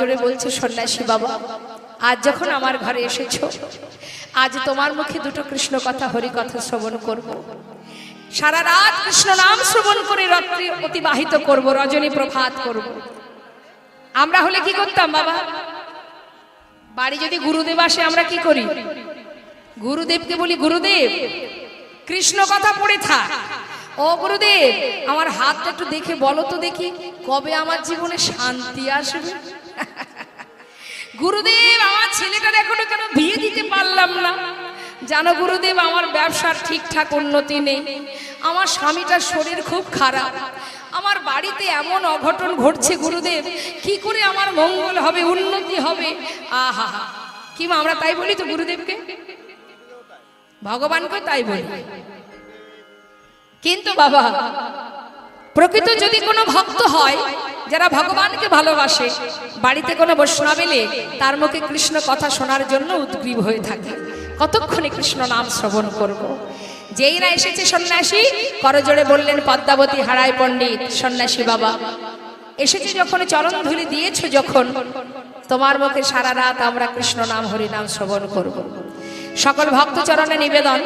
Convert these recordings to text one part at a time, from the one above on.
করজোড়ে বলছে, সন্ন্যাসী বাবা, আজ যখন আমার ঘরে এসেছো, আজ তোমার মুখে দুটো কৃষ্ণ কথা, হরি কথা শ্রবণ করব। সারা রাত কৃষ্ণ নাম শ্রবণ করে রাত্রি অতিবাহিত করব, রজনী প্রভাত করব। আমরা হলে কি করতাম বাবা? বাড়ি যদি গুরুদেব আসে আমরা কি করি? গুরুদেবকে বলি, গুরুদেব কৃষ্ণ কথা পড়ে থাক। ও গুরুদেব, আমার হাতটা একটু দেখে বলো তো দেখি, কবে আমার জীবনে শান্তি আসবে? গুরুদেব, আমার ছেলেটার এখনো কেন বিয়ে দিতে পারলাম না? জানো গুরুদেব, আমার ব্যবসার ঠিকঠাক উন্নতি নেই, আমার স্বামীটার শরীর খুব খারাপ, আমার বাড়িতে এমন অঘটন ঘটছে গুরুদেব, কি করে আমার মঙ্গল হবে, উন্নতি হবে? আহা, কি আমরা তাই বলি তো গুরুদেবকে, ভগবানকে তাই বলি। কিন্তু বাবা, প্রকৃত যদি কোনো ভক্ত হয়, যারা ভগবানকে ভালোবাসে, বাড়িতে কোনো বৈষ্ণব এলে তার মুখে কৃষ্ণ কথা শোনার জন্য উদ্গ্রীব হয়ে থাকে, কতক্ষণে কৃষ্ণ নাম শ্রবণ করব। যেই না এসেছে সন্ন্যাসী, করজোড়ে বললেন, পদ্মাবতী হারায় পণ্ডিত, সন্ন্যাসী বাবা এসেছে যখন, চরণ ধুলি দিয়েছ যখন, তোমার মুখে সারা রাত আমরা কৃষ্ণ নাম হরি নাম শ্রবণ করব। সকল ভক্ত চরণে নিবেদন,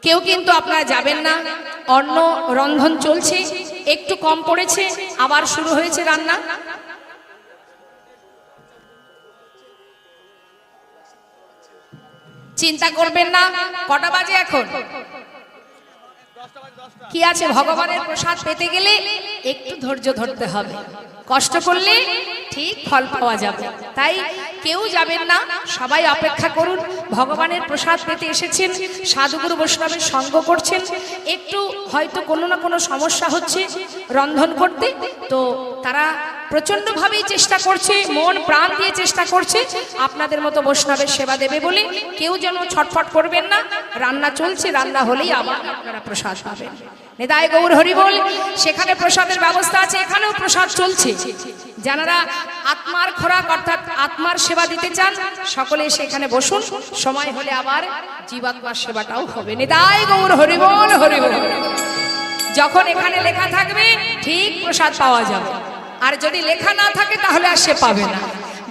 কেউ কিন্তু আপনারা যাবেন না, অন্ন রন্ধন চলছে, একটু কম পড়েছে, আবার শুরু হয়েছে রান্না। চিন্তা করবেন না, কটা বাজে এখন? কি আছে, ভগবানের প্রসাদ পেতে গেলে একটু ধৈর্য ধরতে হবে, কষ্ট করলে ঠিক ফল পাওয়া যাবে। তাই কেউ যাবেন না, সবাই অপেক্ষা করুন। ভগবানের প্রসাদ পেতে এসেছেন, সাধুগুরু বৈষ্ণবের সঙ্গ করছেন, একটু হয়তো কোনো না কোনো সমস্যা হচ্ছে রন্ধন করতে, তো তারা প্রচন্ডভাবেই চেষ্টা করছে, মন প্রাণ দিয়ে চেষ্টা করছে আপনাদের মতো বৈষ্ণবের সেবা দেবে বলে। কেউ যেন ছটফট করবেন না, রান্না চলছে, রান্না হলেই আবার আপনারা প্রসাদ পাবেন। নিতাই গৌর হরি বল। সেখানে প্রসাদের ব্যবস্থা আছে, এখানেও প্রসাদ চলছে। যারা আত্মার খোরাক অর্থাৎ আত্মার সেবা দিতে চান, সকলে সেখানে বসুন, সময় হলে আবার জীবাত্মার সেবাটাও হবে। নিতাই গৌর হরি বল, হরি বল। যখন এখানে লেখা থাকবে ঠিক প্রসাদ পাওয়া যাবে, আর যদি লেখা না থাকে তাহলে আর সে পাবে না।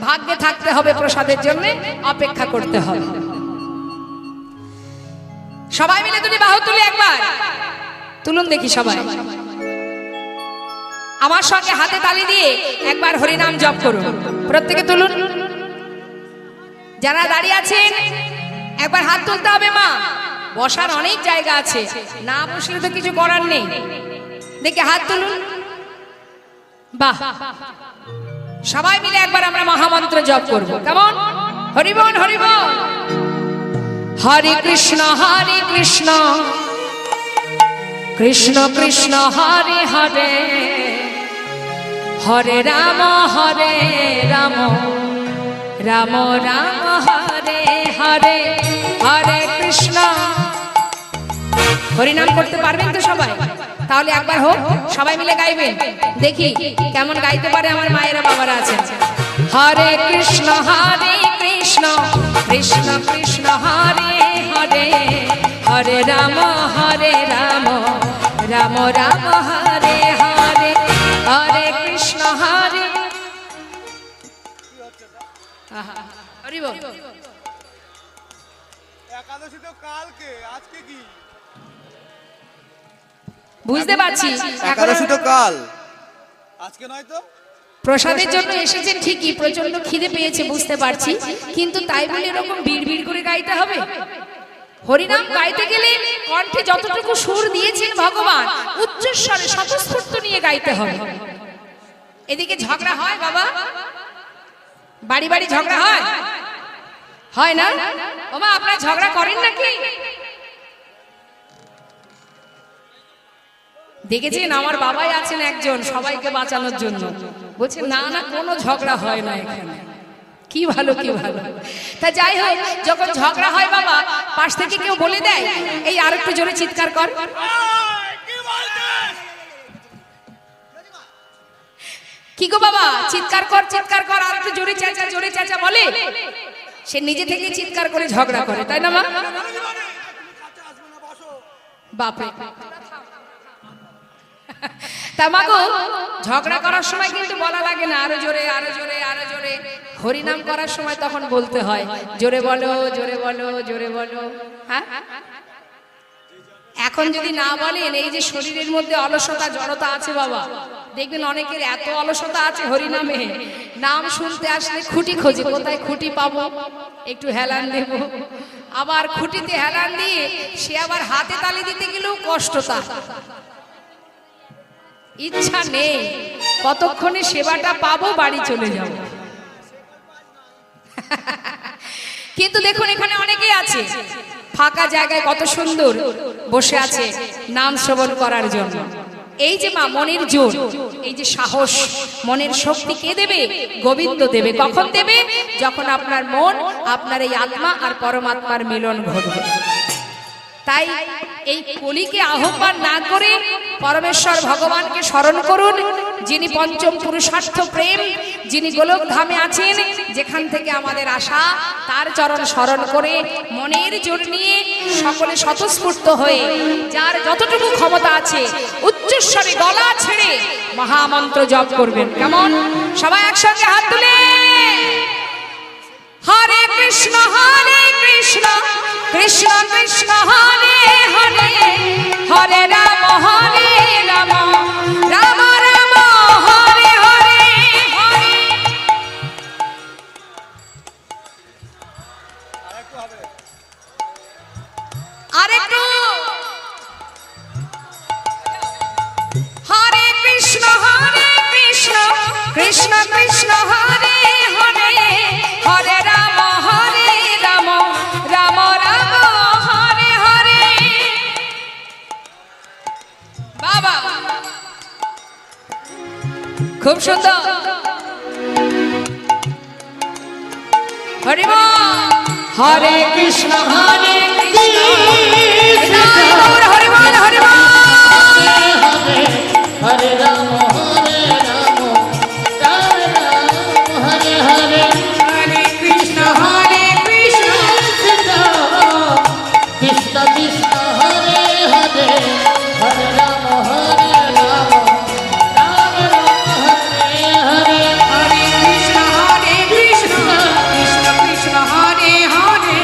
ভাগ্যে থাকতে হবে, প্রসাদের জন্য অপেক্ষা করতে হবে। সবাই মিলে দুটি বাহু তুলে একবার তুলুন দেখি, সবাই আমার সঙ্গে হাতে তালি দিয়ে একবার হরিনাম জপ করুন। প্রত্যেকে তুলুন। যারা দাঁড়িয়ে আছেন একবার হাত তুলতে হবে। মা, বসার অনেক জায়গা আছে, না বসলে তো কিছু করার নেই। দেখি হাত তুলুন। বাহ, সবাই মিলে একবার আমরা মহামন্ত্র জপ করব। কেমন? হরি বল, হরি বল। হরে কৃষ্ণ কৃষ্ণ কৃষ্ণ হরে হরে, হরে রাম রাম রাম হরে হরে, হরে কৃষ্ণ। হরিনাম করতে পারবেন তো সবাই? তাহলে একবার হোক, সবাই মিলে গাইবেন, দেখি কেমন গাইতে পারে আমার মায়েরা বাবারা আছেন। হরে কৃষ্ণ কৃষ্ণ কৃষ্ণ হরে হরে, হরে রাম রাম রাম হরে হরে, হরে কৃষ্ণ হরে। হরি বল। একাদশী তো কালকে, আজকে কি? বুঝতে পারছি, একাদশী তো কাল, আজকে নয় তো। প্রসাদের জন্য এসেছেন ঠিকই, প্রচন্ড খিদে পেয়েছে বুঝতে পারছি, কিন্তু তাই বলে এরকম বিড়বিড় করে গাইতে হবে? হরিনাম গাইতে গেলে কণ্ঠে যতটুকু সুর দিয়েছেন ভগবান, উচ্চস্বরে স্বতঃস্ফূর্ত নিয়ে গাইতে হবে। এদিকে ঝগড়া হয় বাবা, বাড়ি বাড়ি ঝগড়া হয় না? ওমা, আপনারা ঝগড়া করেন নাকি? দেখেছেন, আমার বাবাই আছেন একজন সবাইকে বাঁচানোর জন্য, বলছে না না কোনো ঝগড়া হয় না এখানে। কি ভালো, কি ভালো। তা যাই হোক, যখন ঝগড়া হয় বাবা, পাশ থেকে কেউ বলে দেয়, এই আর একটু জোরে চিৎকার কর। কি গো বাবা, চিৎকার কর, আর একটু জোরে চেঁচা বলে। সে নিজে থেকে চিৎকার করে ঝগড়া করে, তাই না মা? বাপরে, তা মাগো ঝগড়া করার সময় কিন্তু বলা লাগে না আরো জোরে আরো জোরে আরো জোরে, হরিনাম করার সময় তখন বলতে হয় জোরে বলো জোরে বলো জোরে বলো। হ্যাঁ, এখন যদি না বলেন, এই যে শরীরের মধ্যে অলসতা জড়তা আছে বাবা, দেখবেন অনেকের এত অলসতা আছে হরিনামে, নাম শুনতে আসলে খুঁটি খোঁজে, কোথায় খুঁটি পাবো, একটু হেলান দেব, আবার খুঁটিতে হেলান দিয়ে সে আবার হাতে তালি দিতে গেলেও কষ্ট, তার ইচ্ছা নেই, কতক্ষণে সেবাটা পাবো বাড়ি চলে যাব। কিন্তু দেখুন এখানে অনেকেই আছে ফাঁকা জায়গায় কত সুন্দর বসে আছে নাম শ্রবণ করার জন্য। এই যে মা মনের জোর, এই যে সাহস, মনের শক্তি কে দেবে? গোবিন্দ দেবে। কখন দেবে? যখন আপনার মন, আপনার এই আত্মা আর পরমাত্মার মিলন ঘটবে। তাই এই কলিকে আহ্বান না করে পরমেশ্বর ভগবানকে স্মরণ করুন, যিনি পঞ্চম পুরুষার্থ প্রেম, যিনি গোলক ধামে আছেন, যেখান থেকে আমাদের আশা, তার চরণ স্মরণ করে মনের জোর নিয়ে সকলে স্বতঃস্ফূর্ত হয়ে যার যতটুকু ক্ষমতা আছে উচ্চস্বরে গলা ছেড়ে মহামন্ত্র জপ করবেন। কেমন? সবাই একসঙ্গে হাত তুলে হরে কৃষ্ণ কৃষ্ণ কৃষ্ণ হরে হরে, হরে রাম রাম রাম হরে হরে হরে। আরেকটু হরে কৃষ্ণ কৃষ্ণ কৃষ্ণ হরে হরে, হরে রাম রাম রাম হরে হরে। বাবা খুব সুন্দর। হরি বল। হরে কৃষ্ণ কৃষ্ণ হরি বল হরি বল। হরে রাম হরে হরে, হরে কৃষ্ণ কৃষ্ণ কৃষ্ণ কৃষ্ণ হরে হরে, হরে রাম রাম হরে হরে। হরে কৃষ্ণ কৃষ্ণ কৃষ্ণ কৃষ্ণ হরে হরে,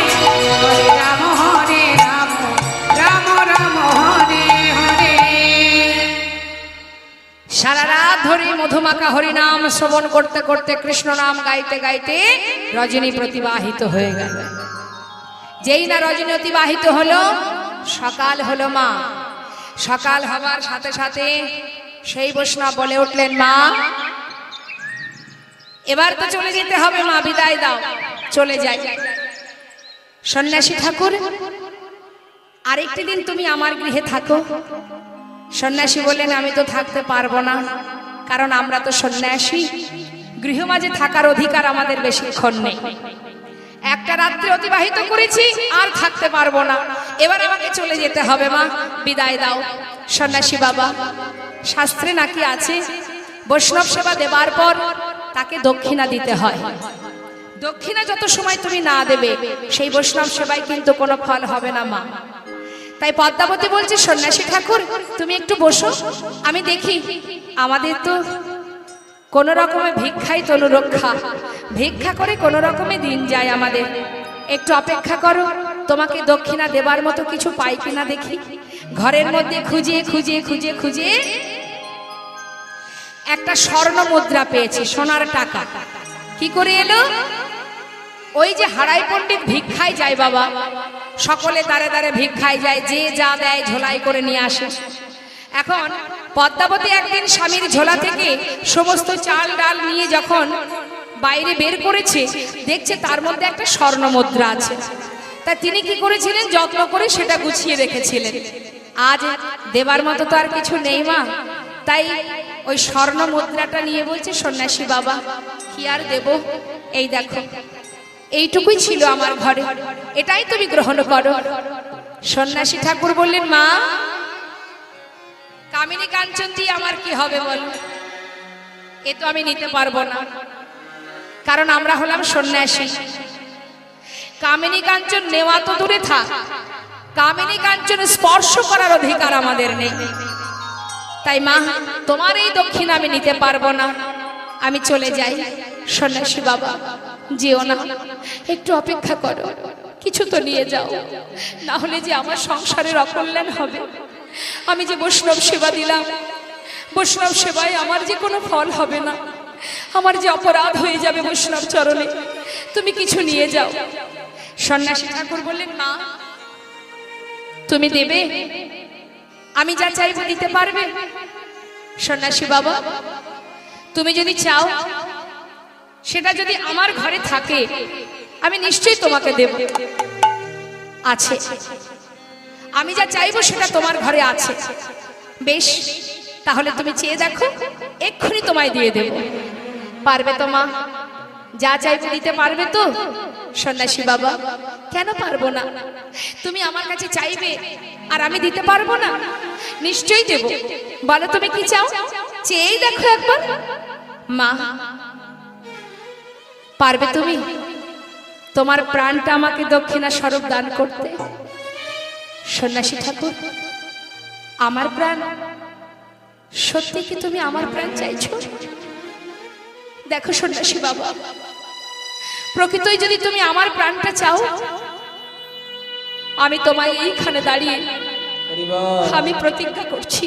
হরে রাম রাম রাম হরে হরে। সারা রাত ধরে মধুমাখা হরিনাম শ্রবণ করতে করতে, কৃষ্ণ নাম গাইতে গাইতে রজনী প্রতিবাহিত হয়ে গেল। যেই না রজনী অতিবাহিত হলো, সকাল হলো মা। সকাল হবার সাথে সাথে সেই বৈষ্ণব বলে উঠলেন, মা এবার তো চলে যেতে হবে, মা বিদায় দাও, চলে যাই। সন্ন্যাসী ঠাকুর আরেকটি দিন তুমি আমার গৃহে থাকো। সন্ন্যাসী বললেন, আমি তো থাকতে পারবো না, কারণ আমরা তো সন্ন্যাসী, গৃহমাঝে থাকার অধিকার আমাদের বেশিক্ষণ নেই। একটা রাত্রি অতিবাহিত করেছি, আর থাকতে পারবো না, এবার আমাকে চলে যেতে হবে, মা বিদায় দাও। সন্ন্যাসী বাবা, শাস্ত্রে নাকি আছে বৈষ্ণব সেবা দেবার পর তাকে দক্ষিণা দিতে হয়। দক্ষিণা যত সময় তুমি না দেবে, সেই বৈষ্ণব সেবায় কিন্তু কোনো ফল হবে না মা। তাই পদ্মাবতী বলছে, সন্ন্যাসী ঠাকুর তুমি একটু বসো, আমি দেখি, আমাদের তো কোন রকমে ভিক্ষাই তনু রক্ষা, ভিক্ষা করে কোন রকমে দিন যায় আমাদের, একটু অপেক্ষা করো, তোমাকে দক্ষিণা দেবার মতো কিছু পাই কিনা দেখি। ঘরের মধ্যে খুঁজে খুঁজে খুঁজে খুঁজে একটা স্বর্ণ মুদ্রা পেয়েছি, সোনার টাকা। কি করে এলো? ওই যে হারাই পণ্ডিত ভিক্ষায় যায় বাবা, সকলে দাঁড়ে দাঁড়ে ভিক্ষায় যায়, যে যা দেয় ঝোলাই করে নিয়ে আসে। এখন পদ্মাবতী একদিন স্বামীর ঝোলা থেকে সমস্ত চাল ডাল নিয়ে যখন বাইরে বের করেছে, দেখছে তার মধ্যে একটা স্বর্ণ মুদ্রা আছে। তা তিনি কি করেছিলেন? যত্ন করে সেটা গুছিয়ে রেখেছিলেন। আজ দেবার মতো তো আর কিছু নেই মা, তাই ওই স্বর্ণ মুদ্রাটা নিয়ে বলছে, সন্ন্যাসী বাবা কি আর দেব, এই দেখো এইটুকুই ছিল আমার ঘরে, এটাই তুমি গ্রহণ করো। সন্ন্যাসী ঠাকুর বললেন, মা কামিনী কাঞ্চন দিয়ে আমার কি হবে বল, এ তো আমি নিতে পারবো না, কারণ আমরা হলাম সন্ন্যাসী। কামিনী কাঞ্চন নেওয়া তো দূরে থাক, কামিনী কাঞ্চন স্পর্শ করার অধিকার আমাদের নেই। তাই মা, তোমার এই দক্ষিণ আমি নিতে পারবো না, আমি চলে যাই। সন্ন্যাসী বাবা, যেও না, একটু অপেক্ষা করো, কিছু তো নিয়ে যাও, না হলে যে আমার সংসারের অকল্যাণ হবে। আমি যে বৈষ্ণব সেবা দিলাম, বৈষ্ণব সেবায় আমার যে কোনো ফল হবে না, আমার যে অপরাধ হয়ে যাবে বৈষ্ণব চরণে, তুমি কিছু নিয়ে যাও। সন্ন্যাসী ঠাকুর বললেন, মা তুমি দেবে? আমি যা চাইবো দিতে পারবে? সন্ন্যাসী বাবা, তুমি যদি চাও, সেটা যদি আমার ঘরে থাকে, আমি নিশ্চয়ই তোমাকে দেব। আছে, আমি যা চাইবো সেটা তোমার ঘরে আছে। বেশ, তাহলে তুমি চেয়ে দেখো, এক্ষুনি তোমায় দিয়ে দেব। পারবে তো মা? যা চাইবে দিতে পারবে তো? সন্ন্যাসী বাবা, কেন পারবো না? তুমি আমার কাছে চাইবে আর আমি দিতে পারবো না? নিশ্চয়ই দেব। বলো তুমি কি চাও, চেয়েই দেখো একবার। মা, পারবে তুমি তোমার প্রাণটা আমাকে দক্ষিণা স্বরূপ দান করতে? সন্ন্যাসী ঠাকুর, আমার প্রাণ? সত্যি কি তুমি আমার প্রাণ চাইছো? দেখো সন্ন্যাসী বাবা, প্রকৃতই যদি তুমি আমার প্রাণটা চাও, আমি তোমায় এইখানে দাঁড়িয়ে আমি প্রতিজ্ঞা করছি,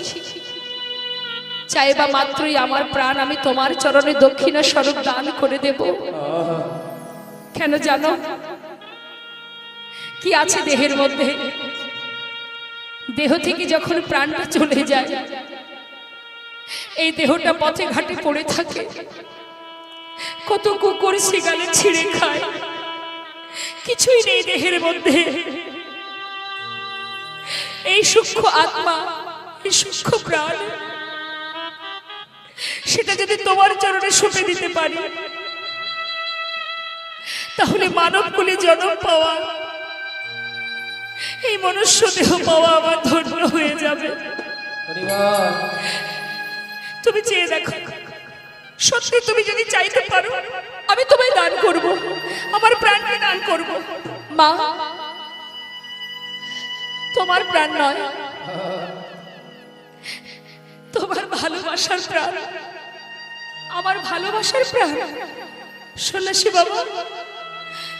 চাইবা মাত্রই আমার প্রাণ আমি তোমার চরণে দক্ষিণা স্বরূপ দান করে দেব। কেন জানো? কি আছে দেহের মধ্যে? দেহ থেকে যখন প্রাণটা চলে যায়, এই দেহটা পথে ঘাটে পড়ে থাকে, কত কুকুর শিগালে ছিঁড়ে খায়, কিছুই নেই দেহের মধ্যে। এই সূক্ষ্ম আত্মা, এই সূক্ষ্ম প্রাণ, সেটা যদি তোমার চরণে সঁপে দিতে পারি, তাহলে মানব কুলে জন্ম পাওয়া, এই মনুষ্য দেহ পাওয়া আমার ধন্য হয়ে যাবে। তুমি চেয়ে দেখো, সত্যি তুমি যদি চাইতে পারো, আমি তোমায় দান করব, আমার প্রাণকে দান করব। মা, তোমার প্রাণ নয়, তোমার ভালোবাসার প্রাণ, আমার ভালোবাসার প্রাণ। সন্ন্যাসী বাবা,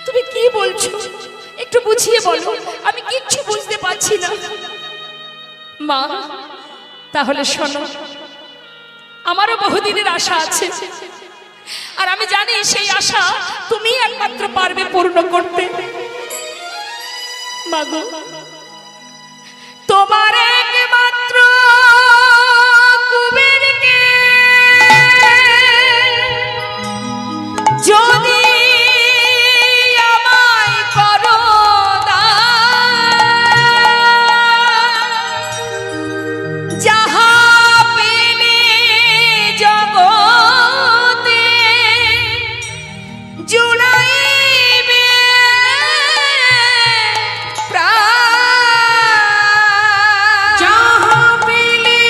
তুমি কি বলছো? একটু বুঝিয়ে বলো, আমি কিচ্ছু বুঝতে পারছি না। মা, তাহলে শোনো, আমারও বহুদিনের আশা আছে, আর আমি জানি সেই আশা তুমি একমাত্র পারবে পূর্ণ করতে। মাগো, তোমার একমাত্র কুবেরকে যদি আমায় করো দান, যাহা পেলে জগতে জুড়াইবে প্রাণ, যাহা পেলে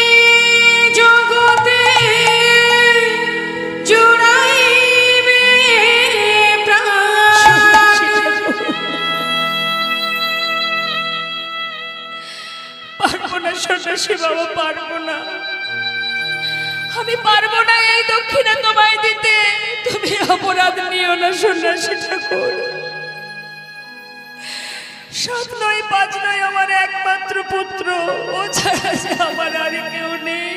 জগতে জুড়াইবে প্রাণ। পারবো না সন্ন্যাসী বাবা, পারবো না, আমি পারবো না এই দক্ষিণা তোমায় দিতে। তুমি অপরাধ নিও না সন্ন্যাসী ঠাকুর। 7 নয় 5 নয়, আমার একমাত্র পুত্র, ও ছাড়া যে আমার আর কেউ নেই।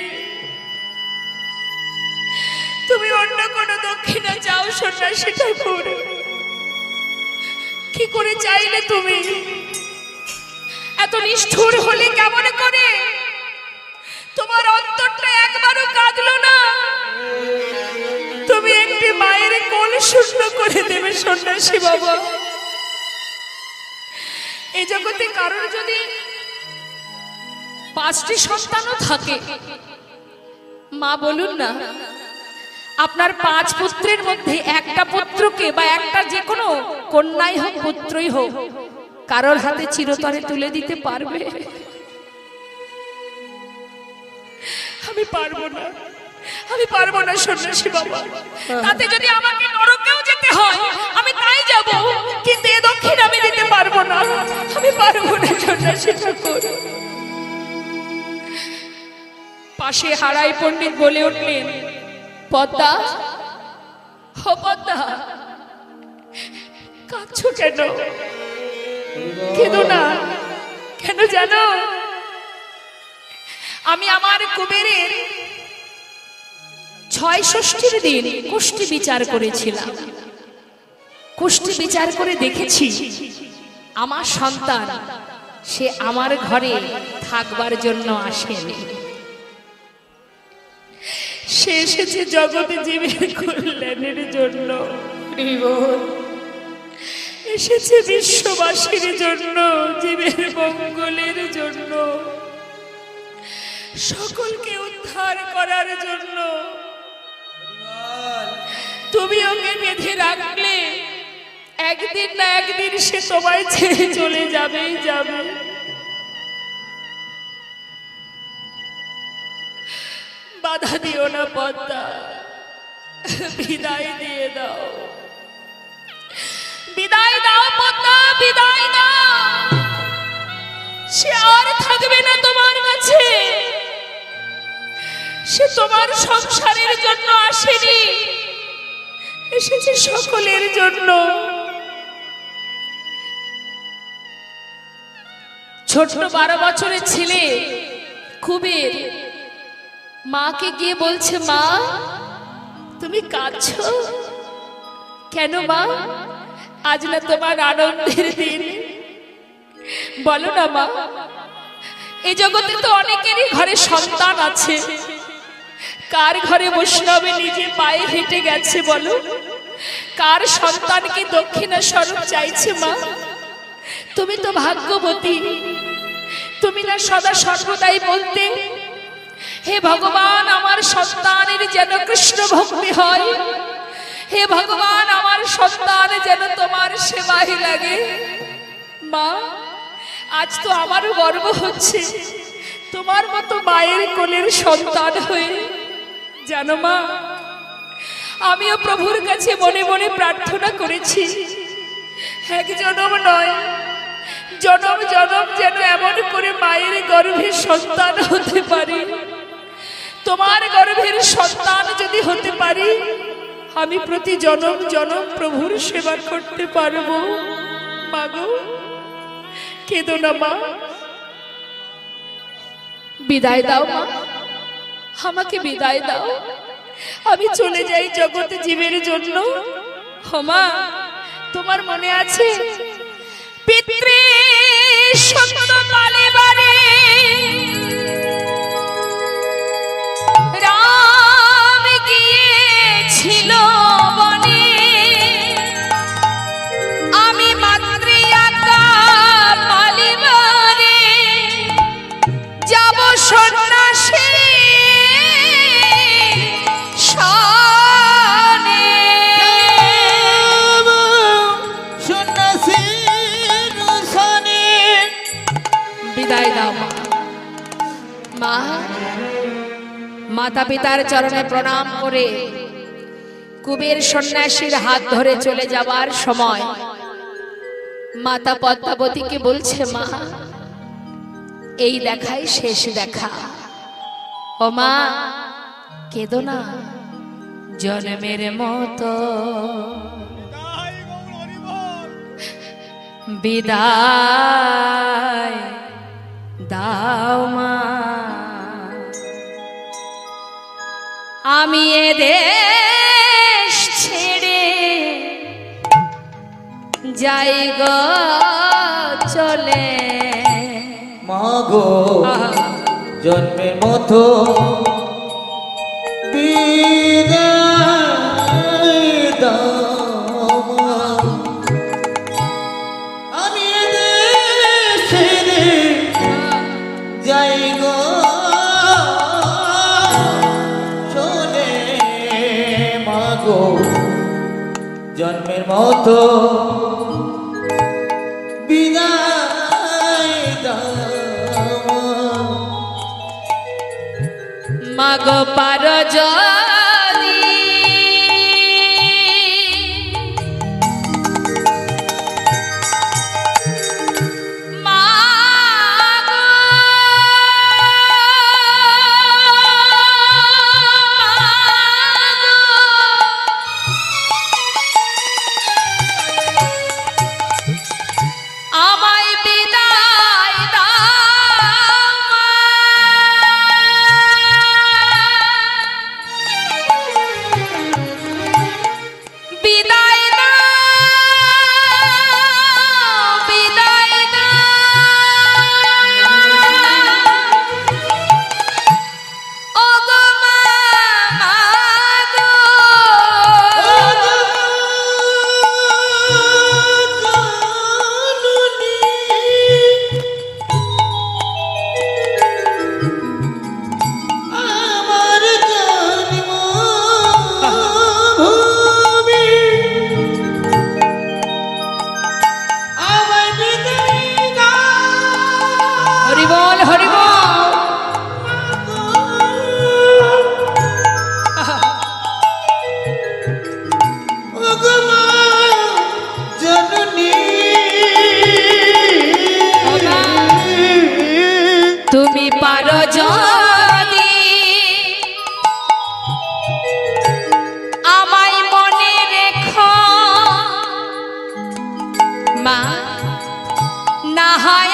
তুমি অন্য কোন দক্ষিণা চাও সন্ন্যাসী ঠাকুর? কি করে চাইলে তুমি? এত নিষ্ঠুর হলে কেমন করে? তোমার অন্তরটা একবারও কাঁদলো না? তুমি একটি মায়ের কোল শূন্য করে দেবে সন্ন্যাসী বাবা? এই জগতে কারোর যদি 5টি সন্তানও থাকে, মা বলুন না, আপনার 5 পুত্রের মধ্যে একটা পুত্রকে বা একটা যে কোনো কন্যাই হোক পুত্রই হোক, কারোর হাতে চিরতরে তুলে দিতে পারবে? আমি পারবো না, আমি পারবো না সন্ন্যাসী বাবা। তাতে যদি আমাকে নরকেও যেতে হয় আমি তাই যাব, কিন্তু এ দক্ষিণ আমি দিতে পারবো না, আমি পারবো না সন্ন্যাসী ঠাকুর। পাশে হারাই পণ্ডিত বলে উঠলেন, পদ্মা, ও পদ্মা, কাঁদছো কেন? কেঁদো না, কেন জানো? আমি আমার কুবেরের ৬৬র দিন কুষ্টি বিচার করেছিলাম। কুষ্টি বিচার করে দেখেছি আমার সন্তান সে আমার ঘরে থাকবার জন্য আসেনি, সে এসেছে জগতে জীবের কল্যাণের জন্য, এসেছে বিশ্ববাসীর জন্য, জীবের মঙ্গলের জন্য, সকলকে উদ্ধার করার জন্য। তুমি ওকে বেঁধে রাখলে একদিন না একদিন সে তোমায় ছেড়ে চলে যাবেই যাবে। বাধা দিও না পদ্মা, বিদায় দিয়ে দাও, বিদায় দাও পদ্মা, বিদায় দাও। সে আর থাকবে না তোমার কাছে, সে তোমার সংসারের জন্য আসেনি, এসেছে সকলের জন্য। ছোট্ট 12 বছরের ছেলে কুবের মাকে গিয়ে বলছে, মা তুমি কাঁদছো কেন? মা আজ না তোমার আনন্দের দিন, বলো না মা। এই জগতে তো অনেকেরই ঘরে সন্তান আছে, কার ঘরে বৈষ্ণবে নিজে পায়ে হেঁটে গেছে বলো? কার সন্তানকে দক্ষিণা স্বরূপ চাইছে? মা তুমি তো ভাগ্যবতী, তুমি না সদা সর্বদাই বলতে, হে ভগবান আমার সন্তানের যেন কৃষ্ণ ভক্তি হয়, হে ভগবান আমার সন্তান যেন তোমার সেবায় লাগে। মা আজ তো আমারও গর্ব হচ্ছে তোমার মতো মায়ের কোলের সন্তান হয়ে। জানো মা, আমিও প্রভুর কাছে মনে মনে প্রার্থনা করেছি, এক জনম নয় জনম জনম যেন এমন করে মায়ের গর্ভের সন্তান হতে পারি। তোমার গর্ভের সন্তান যদি হতে পারি, আমি প্রতি জনম জনম প্রভুর সেবা করতে পারবো। মাগো কেঁদো না মা, বিদায় দাও মা, আমাকে বিদায় দাও, আমি চলে যাই জগতে জীবের জন্য। মা তোমার মনে আছে পিতৃ সত্য কালে বারে রাম গিয়েছিল বনে, আমি মাতৃ আজ্ঞা পালিবারে যাব সন্ন্যাসী শানে। বিদায় দাও মা। মা মাতা পিতার চরণে প্রণাম করে কুবের সন্ন্যাসীর হাত ধরে চলে যাবার সময় মাতা পদ্মাবতীকে বলছে, মা এই দেখাই শেষ দেখা। ও মা কেঁদো না, জন্মের মতো বিদায় দাও মা, আমি এ দেশ ছেড়ে যাই গো চলে। মাগো জন্মের মতো বিদায় দাও মা, আমি এদেশ ছেড়ে যাই গো চলে। মাগো জন্মের মতো বিদায় দাও মাগো পার যদি মাগো তুমি পারো যদি আমায় মনে রেখো মা, না হয়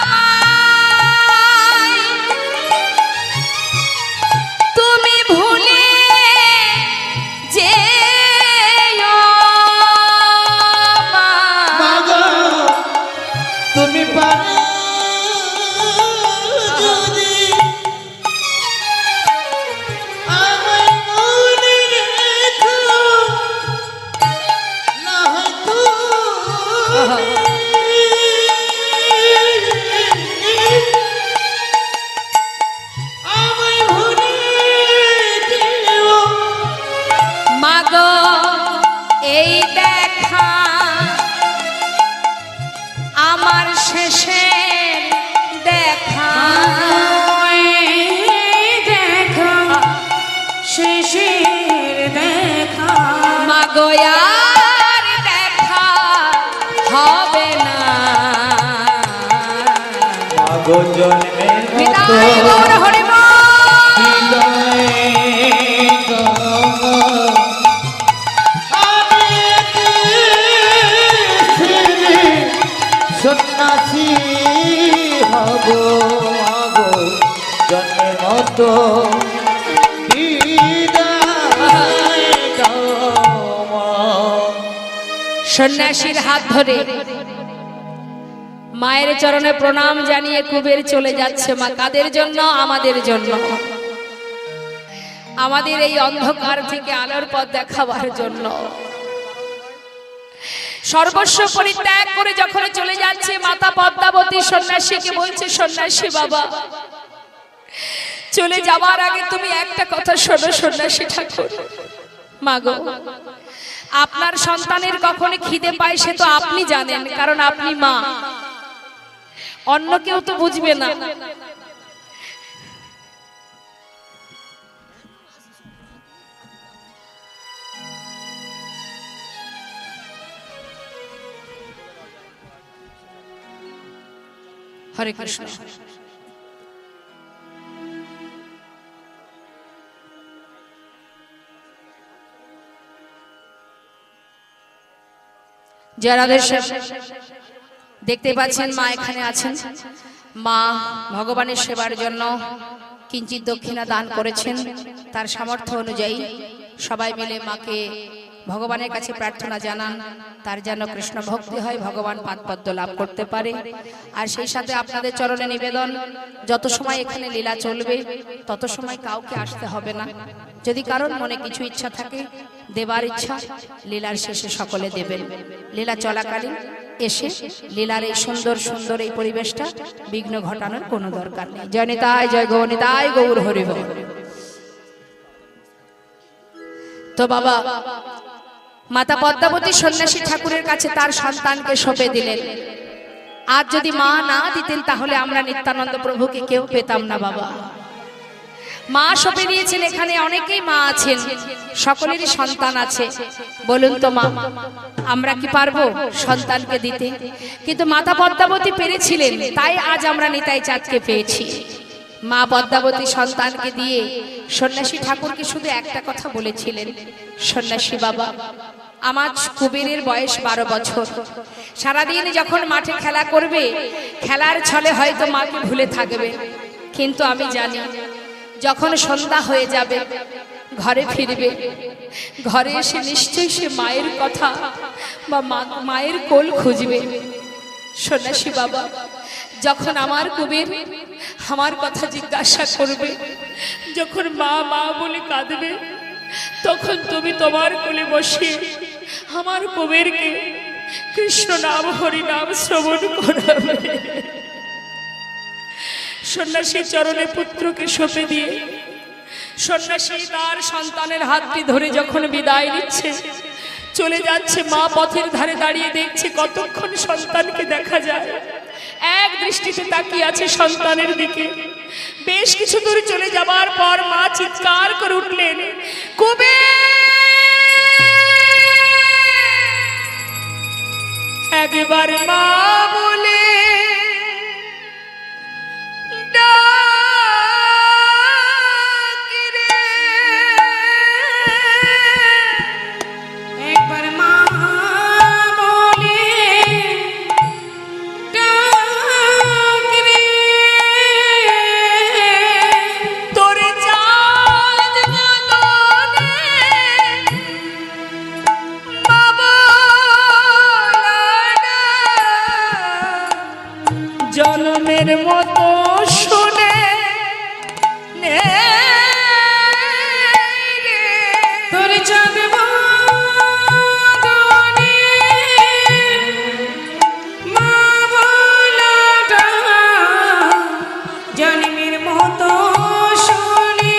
আমায় তুমি ভুলে যেও মা। মাগো তুমি পারো যদি আমায় মনে রেখো, না হয়তো আমায় ভুলে যেও। মাগো এই দেখা আমার শেষের দেখা, দেখা শেষের দেখা মাগো আর দেখা হবে না। মাগো জন্মের মতো বিদায় গৌর হরি বল। বিদায় গো। আমি ছেড়ে সন্ন্যাসী হব, মাগো জন্মের মতো বিদায় দাও মা। সন্ন্যাসীর হাত ধরে মায়ের চরণে প্রণাম জানিয়ে কুবের চলে যাচ্ছে। মা কাদের জন্য? আমাদের জন্য, আমাদের এই অন্ধকার থেকে আলোর পথ দেখাবার জন্য। সর্বস্ব পরিত্যাগ করে যখন চলে যাচ্ছে, মাতা পদ্মাবতী সন্ন্যাসীকে বলছে, সন্ন্যাসী বাবা চলে যাবার আগে তুমি একটা কথা শোনো সন্ন্যাসী ঠাকুর। মাগো আপনার সন্তানের কখনো খিদে পায় সে তো আপনি জানেন, কারণ আপনি মা, অন্য কেউ তো বুঝবে না। হরে কৃষ্ণ। যারা দেখতে পাচ্ছেন মা এখানে আছেন, মা ভগবানের সেবার জন্য কিঞ্চিত দক্ষিণা দান করেছেন। তার সামর্থ্য অনুযায়ী সবাই মিলে মাকে ভগবানের কাছে প্রার্থনা জানান তার যেন কৃষ্ণ ভক্তি হয়, ভগবান পাদপদ্ম লাভ করতে পারে। আর সেই সাথে আপনাদের চরণে নিবেদন, যত সময় এখানে লীলা চলবে তত সময় কাউকে আসতে হবে না। যদি কারোর মনে কিছু ইচ্ছা থাকে দেবার ইচ্ছা, লীলার শেষে সকলে দেবেন। লীলা চলাকালীন এসে লীলার এই সুন্দর সুন্দর এই পরিবেশটা বিঘ্ন ঘটানোর কোনো দরকার নেই। জয় নিতাই, জয় গৌরনিতাই, গৌর হরি বল। তো বাবা মাতা পদ্মাবতী সন্ন্যাসী ঠাকুরের কাছে তার সন্তানকে সঁপে দিলেন। আজ যদি মা না দিতেন তাহলে আমরা নিত্যানন্দ প্রভুকে কেউ পেতাম না বাবা। মা সঁপে দিয়েছেন, এখানে অনেকেই মা আছেন, সকলেরই সন্তান আছে। বলুন তো মা আমরা কি পারবো সন্তানকে দিতে? কিন্তু মাতা পদ্মাবতী পেরেছিলেন, তাই আজ আমরা নিতাই চাঁদকে পেয়েছি। মা পদ্মাবতী সন্তানকে দিয়ে সন্ন্যাসী ঠাকুরকে শুধু একটা কথা বলেছিলেন, সন্ন্যাসী বাবা আমার কুবেরের বয়স 12 বছর, সারাদিন যখন মাঠে খেলা করবে খেলার ছলে হয়তো মাকে ভুলে থাকবে, কিন্তু আমি জানি যখন সন্ধ্যা হয়ে যাবে ঘরে ফিরবে, ঘরে এসে নিশ্চয়ই সে মায়ের কথা বা মায়ের কোল খুঁজবে। সন্ন্যাসী বাবা যখন আমার কুবের আমার কথা জিজ্ঞাসা করবে, যখন মা মা বলে কাঁদবে, তখন তুমি তোমার কোলে বসে আমার কুবেরকে কৃষ্ণ নাম হরি নাম শ্রবণ করাবে। সন্ন্যাসী চরণে পুত্রকে সঁপে দিয়ে সন্ন্যাসী তার সন্তানের হাতটি ধরে যখন বিদায় নিচ্ছে, চলে যাচ্ছে, মা পথের ধারে দাঁড়িয়ে দেখছে কতক্ষণ সন্তানকে দেখা যায়, এক দৃষ্টিতে তাকিয়ে আছে সন্তানের দিকে। বেশ কিছু দূর চলে যাবার পর মা চিৎকার করে উঠলেন, কুবের একবার মা বলে চাঁদ বদনে মা বলাটা জন্মের মতো শুনে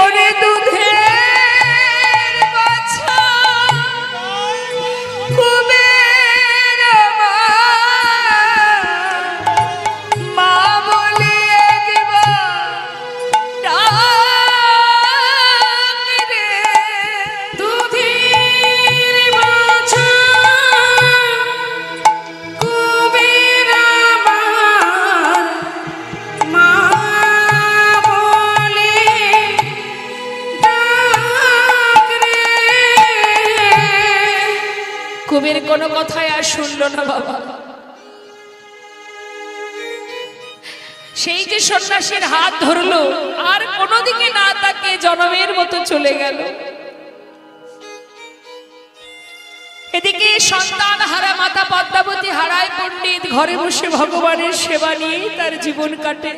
ওরে দুধের বাছা কুবের মা বলে একবার ডাক রে দুধের বাছা কুবের মা বলে ডাক রে কুবের কোনো কথাই আর শুনলো না বাবা। সেই যে সন্ন্যাসীর হাত ধরলো আর কোনো দিকে না তাকে জনমের মতো চলে গেল। এদিকে সন্তান হারা মাতা পদ্মাবতী হারায় পণ্ডিত ঘরে বসে ভগবানের সেবা নিয়েই তার জীবন কাটে।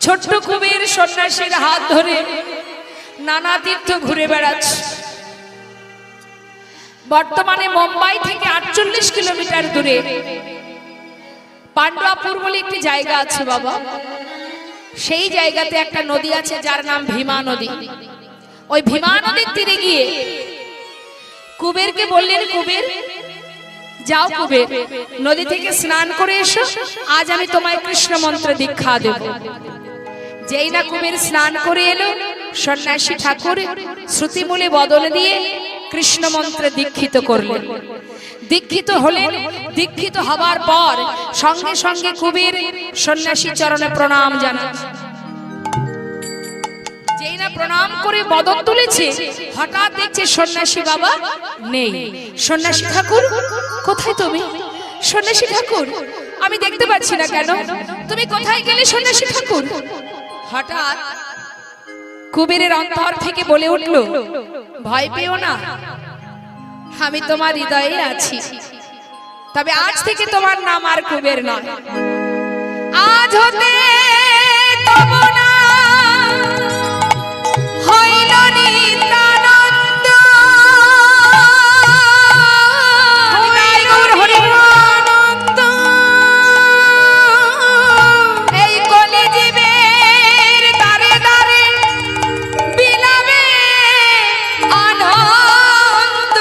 ছোট্ট কুবের সন্ন্যাসীর হাত ধরে নানা তীর্থ ঘুরে বেড়াচ্ছে। বর্তমানে মুম্বাই থেকে 48 কিলোমিটার দূরে পান্ডুয়াপুর বলে একটি জায়গা আছে বাবা। সেই জায়গাতে একটা নদী আছে যার নাম ভীমা নদী। ওই ভীমা নদীর তীরে গিয়ে কুবেরকে বললেন, কুবের যাও কুবের, নদী থেকে স্নান করে এসো, আজ আমি তোমায় কৃষ্ণ মন্ত্রে দীক্ষা দেব। যেই না কুবের স্নান করে এলো, সন্ন্যাসী ঠাকুর শ্রুতিমূলে বদলে দিয়ে কৃষ্ণ মন্ত্রে দীক্ষিত করলেন। দীক্ষিত হলেন। দীক্ষিত হবার পর সঙ্গে সঙ্গে কুবের সন্ন্যাসী চরণে প্রণাম জানান। যেই না প্রণাম করে বদন তুলেছে, হঠাৎ দেখছে সন্ন্যাসী বাবা নেই। সন্ন্যাসী ঠাকুর কোথায় তুমি? সন্ন্যাসী ঠাকুর আমি দেখতে পাচ্ছি না কেন, তুমি কোথায় গেলে সন্ন্যাসী ঠাকুর? হঠাৎ কুবেরের অন্তর থেকে বলে উঠল, ভয় পেও না, আমি তোমার হৃদয়ে আছি। তবে আজ থেকে তোমার নাম আর কুবের নয়, আজ হতে তব নাম হইল নিত্যানন্দ। এই কলিজীবের দ্বারে দ্বারে বিলাবে আনন্দ।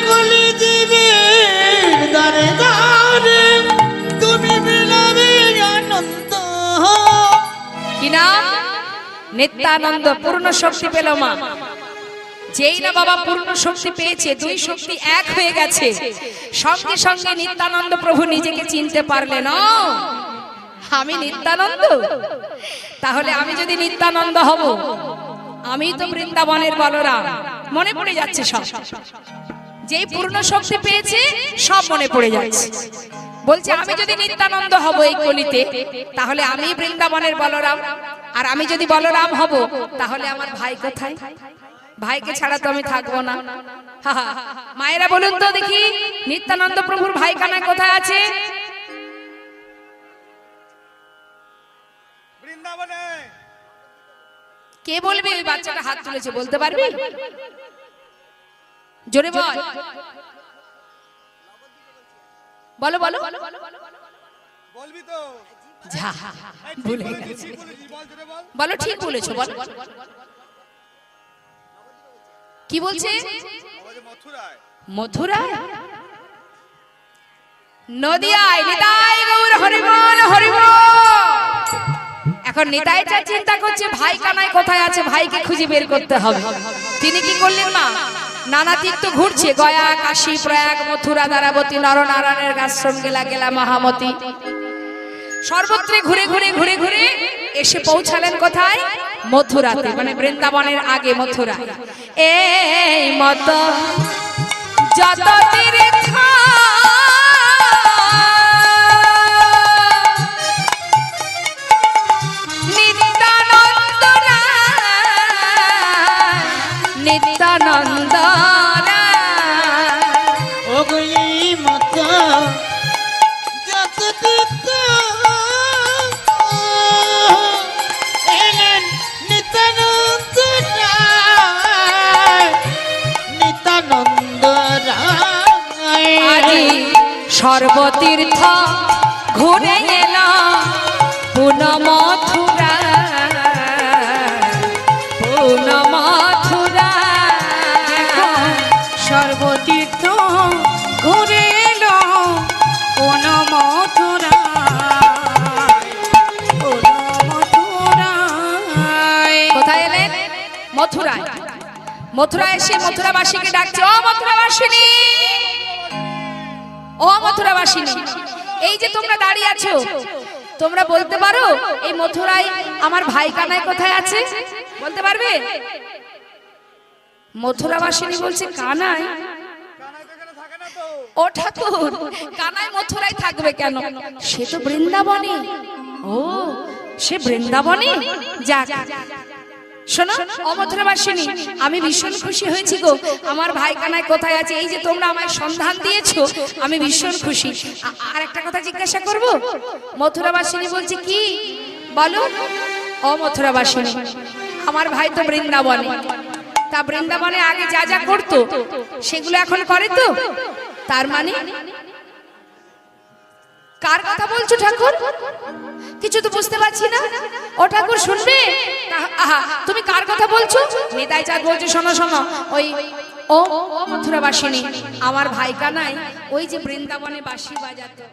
কলিজীবের দ্বারে দ্বারে তুমি বিলাবে আনন্দ। কি নাম? নিত্যানন্দ। পূর্ণ শক্তি পেল মা। যেই না বাবা পূর্ণ শক্তি পেয়েছে, দুই শক্তি এক হয়ে গেছে, সঙ্গে সঙ্গে নিত্যানন্দ প্রভু নিজেকে চিনতে পারলেন। আমি নিত্যানন্দ, তাহলে আমি যদি নিত্যানন্দ হব, আমি তো বৃন্দাবনের বলরাম। মনে পড়ে যাচ্ছে সব, যেই পূর্ণ শক্তি পেয়েছে সব মনে পড়ে যাচ্ছে। বলছে আমি যদি নিত্যানন্দ হব এই কলিতে, তাহলে আমি বৃন্দাবনের বলরাম। আর আমি যদি বলরাম হব, তাহলে আমার ভাই কোথায়? ভাইকে ছাড়া তো আমি থাকবো না। মায়েরা বলুন তো দেখি, নিত্যানন্দ প্রভুর ভাই কানা কোথায় আছে? বৃন্দাবনে। কে বলবি? ওই বাচ্চাটা হাত তুলেছে, বলতে পারবি? জোরে বল, বলো বলো। বলবি তো? যা ভুলে গেছে। ঠিক বলেছিস, বল জোরে বল। বলো ঠিক বলেছো, বলো। কি বলছে? আমাদের মথুরায়। মথুরায়? নদিয়ায়। নিতাই গৌর হরি বল, হরি বল। এখন নিতাইটা চিন্তা করছে ভাই কানাই কোথায় আছে, ভাইকে খুঁজে বের করতে হবে। তিনি কি করলেন মা? নানা তীর্থ ঘুরছে, গয়া, কাশী, প্রয়াগ, মথুরা, দ্বারাবতী, নরনারায়ণের আশ্রম গেলা গেলা মহামতি। সর্বত্রে ঘুরে ঘুরে ঘুরে ঘুরে এসে পৌঁছালেন কোথায়? মথুরাতে, মানে বৃন্দাবনের আগে মথুরা। এই মত যত তীর্থ নিত্যানন্দ নিত্যানন্দ ওগলি মত যত তীর্থ সর্বতীর্থ ঘুরে এলাম পুন মথুরা, পুন মথুরা। সর্বতীর্থ ঘুরে এলো কোন মথুরা, কোন মথুরায়। কোথায় এলেন? মথুরায়। মথুরায় এসে মথুরাবাসীকে ডাকছে, ও মথুরাবাসিনী, ও মথুরাবাসিনী, এই যে তোমরা দাঁড়িয়ে আছো, তোমরা বলতে পারো এই মথুরায় আমার ভাই কানাই কোথায় আছে? বলতে পারবে? মথুরাবাসিনী বলছে, কানাই? ও ঠাকুর, কানাই মথুরায় থাকবে কেন? সে তো বৃন্দাবনে। ও, সে বৃন্দাবনে? যাক, শোনো অমথুরাবাসিনী, আমি ভীষণ খুশি হয়েছি গো, আমার ভাই কানাই কোথায় আছে, এই যে তোমরা আমায় সন্ধান দিয়েছো, আমি ভীষণ খুশি। আর একটা কথা জিজ্ঞাসা করব? মথুরাবাসিনী বলছে, কি বলো? অমথুরাবাসিনী, আমার ভাই তো বৃন্দাবনে। তা বৃন্দাবনে আগে যা যা করতো সেগুলো এখন করে তো? তার মানে কার কথা বলছো ঠাকুর? কিছু তো বুঝতে পারছি না। ও ঠাকুর শুনবে? আহা, তুমি কার কথা বলছো? নিতাই চাঁদ বলছে, শোনো শোনো, ওই ও মথুরাবাসিনী, আমার ভাই কানাই ওই যে বৃন্দাবনে বাঁশি বাজাতো।